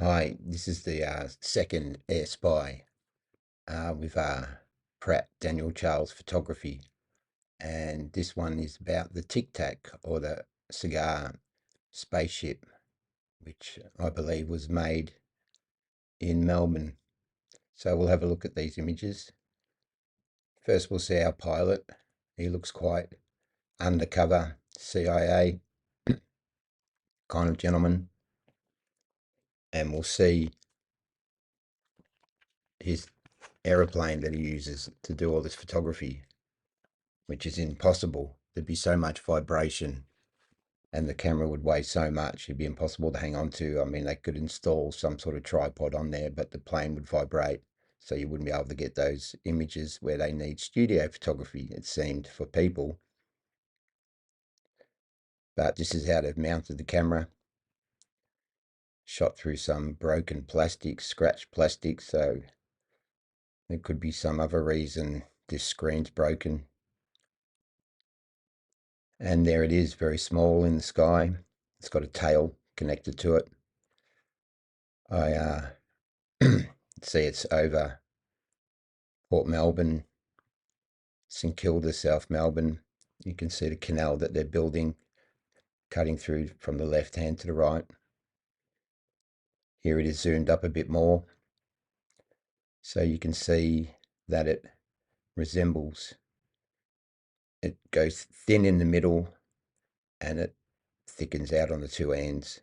Hi, this is the second Air Spy with Pratt Daniel Charles Photography, and this one is about the Tic Tac or the Cigar spaceship, which I believe was made in Melbourne. So we'll have a look at these images. First, we'll see our pilot. He looks quite undercover CIA kind of gentleman, and we'll see his aeroplane that he uses to do all this photography, which is impossible. There'd be so much vibration and the camera would weigh so much, it'd be impossible to hang on to. I mean, they could install some sort of tripod on there, but the plane would vibrate. So you wouldn't be able to get those images where they need studio photography, it seemed, for people. But this is how they've mounted the camera. Shot through some broken plastic, scratched plastic, so there could be some other reason this screen's broken. And there it is, very small in the sky. It's got a tail connected to it. I see it's over Port Melbourne, St Kilda, South Melbourne. You can see the canal that they're building, cutting through from the left hand to the right. Here it is zoomed up a bit more, so you can see that it resembles, it goes thin in the middle and it thickens out on the two ends.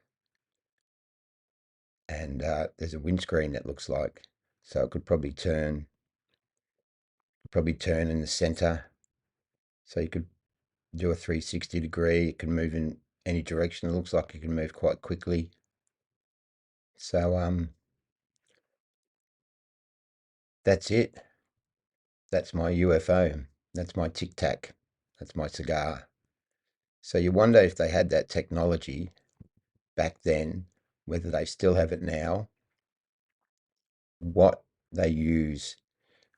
And there's a windscreen that looks like, so it could probably turn in the center. So you could do a 360 degree. It can move in any direction. It looks like it can move quite quickly. So that's it. That's my UFO. That's my Tic Tac. That's my cigar. So you wonder if they had that technology back then, whether they still have it now, what they use,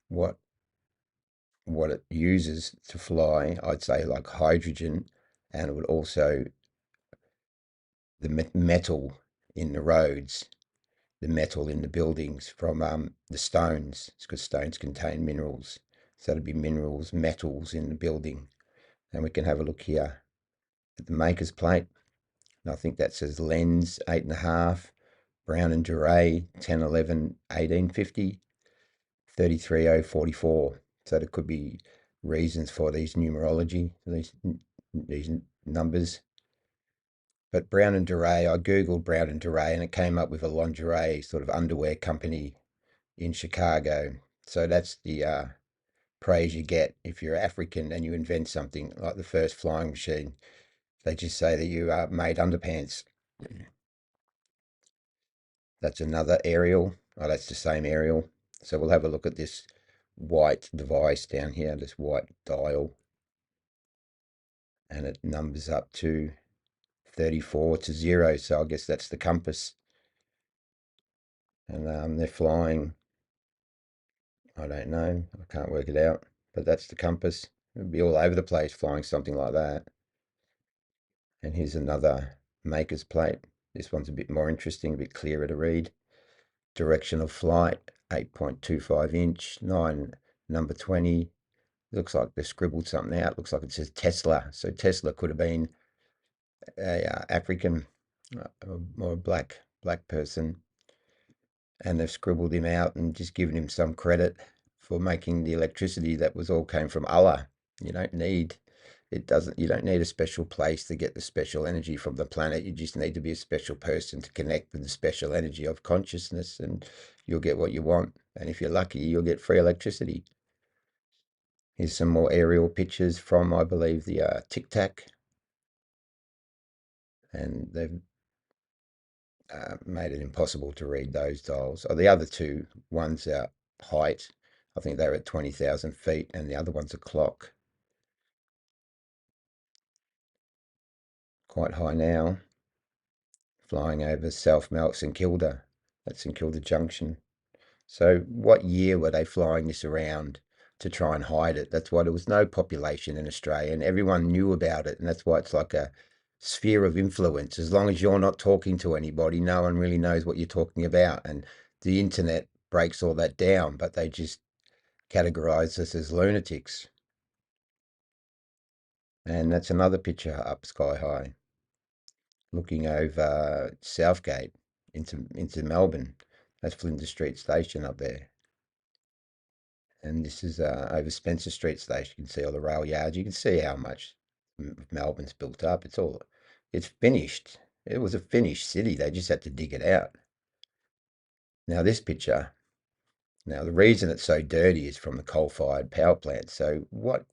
what it uses to fly. I'd say like hydrogen, and it would also the metal in the roads, the metal in the buildings from the stones, because stones contain minerals. So it'd be minerals, metals in the building. And we can have a look here at the maker's plate. And I think that says lens 8.5, Brown and Duray 1011 1850 33044. So there could be reasons for these numerology, these numbers. But Brown and Duray, I googled Brown and Duray and it came up with a lingerie sort of underwear company in Chicago. So that's the praise you get if you're African and you invent something like the first flying machine. They just say that you made underpants. That's another aerial. Oh, that's the same aerial. So we'll have a look at this white device down here, this white dial, and it numbers up to 34 to 0. So I guess that's the compass. And they're flying, I don't know, I can't work it out, but that's the compass. It would be all over the place flying something like that. And here's another maker's plate. This one's a bit more interesting, a bit clearer to read. Direction of flight, 8.25 inch, 9, number 20. Looks like they scribbled something out. Looks like it says Tesla. So Tesla could have been a African or a black person, and they've scribbled him out and just given him some credit for making the electricity that was all came from Allah. You don't need you don't need a special place to get the special energy from the planet. You just need to be a special person to connect with the special energy of consciousness, and you'll get what you want. And if you're lucky, you'll get free electricity. Here's some more aerial pictures from, I believe, the Tic Tac, and they've made it impossible to read those dials. Oh, the other two, one's our height. I think they're at 20,000 feet, and the other one's a clock. Quite high now, flying over South St Kilda. That's St Kilda Junction. So what year were they flying this around to try and hide it? That's why there was no population in Australia and everyone knew about it. And that's why it's like a sphere of influence. As long as you're not talking to anybody, no one really knows what you're talking about. And the internet breaks all that down, but they just categorize us as lunatics. And that's another picture up sky high, looking over Southgate into Melbourne. That's Flinders Street Station up there. And this is over Spencer Street Station. You can see all the rail yards. You can see how much Melbourne's built up. It's finished. It was a finished city. They just had to dig it out. Now this picture, now the reason it's so dirty is from the coal-fired power plant. So what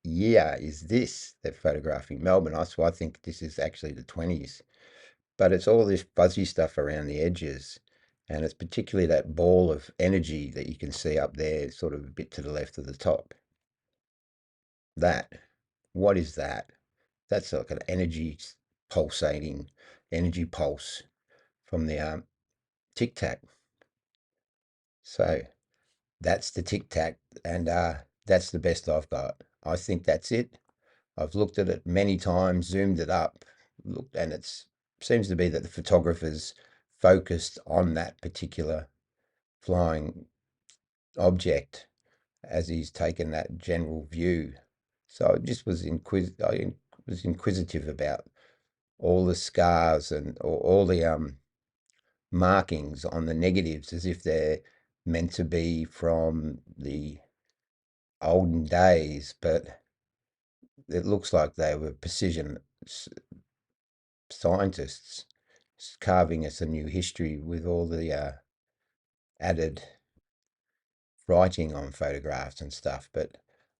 year is this they're photographing Melbourne? So I think this is actually the 20s. But it's all this fuzzy stuff around the edges. And it's particularly that ball of energy that you can see up there, sort of a bit to the left of the top. That, what is that? That's like an energy pulsating, energy pulse from the Tic Tac. So that's the Tic Tac, and that's the best I've got. I think that's it. I've looked at it many times, zoomed it up, looked, and it seems to be that the photographer's focused on that particular flying object as he's taken that general view. So I just I was inquisitive about all the scars and all the markings on the negatives as if they're meant to be from the olden days, but it looks like they were precision scientists carving us a new history with all the added writing on photographs and stuff. But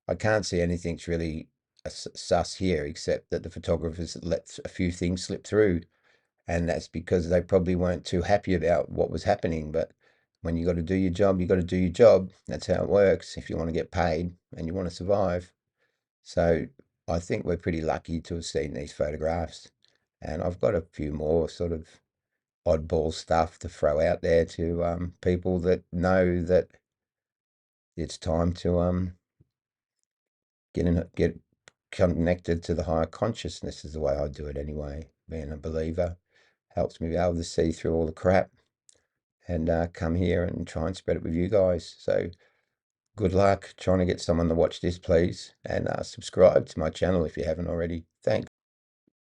I can't see anything's really sus here except that the photographers let a few things slip through, and that's because they probably weren't too happy about what was happening. But when you got to do your job, you got to do your job. That's how it works if you want to get paid and you want to survive. So I think we're pretty lucky to have seen these photographs. And I've got a few more sort of oddball stuff to throw out there to people that know that it's time to get connected to the higher consciousness is the way I do it anyway. Being a believer helps me be able to see through all the crap and come here and try and spread it with you guys. So good luck trying to get someone to watch this, please, and subscribe to my channel if you haven't already.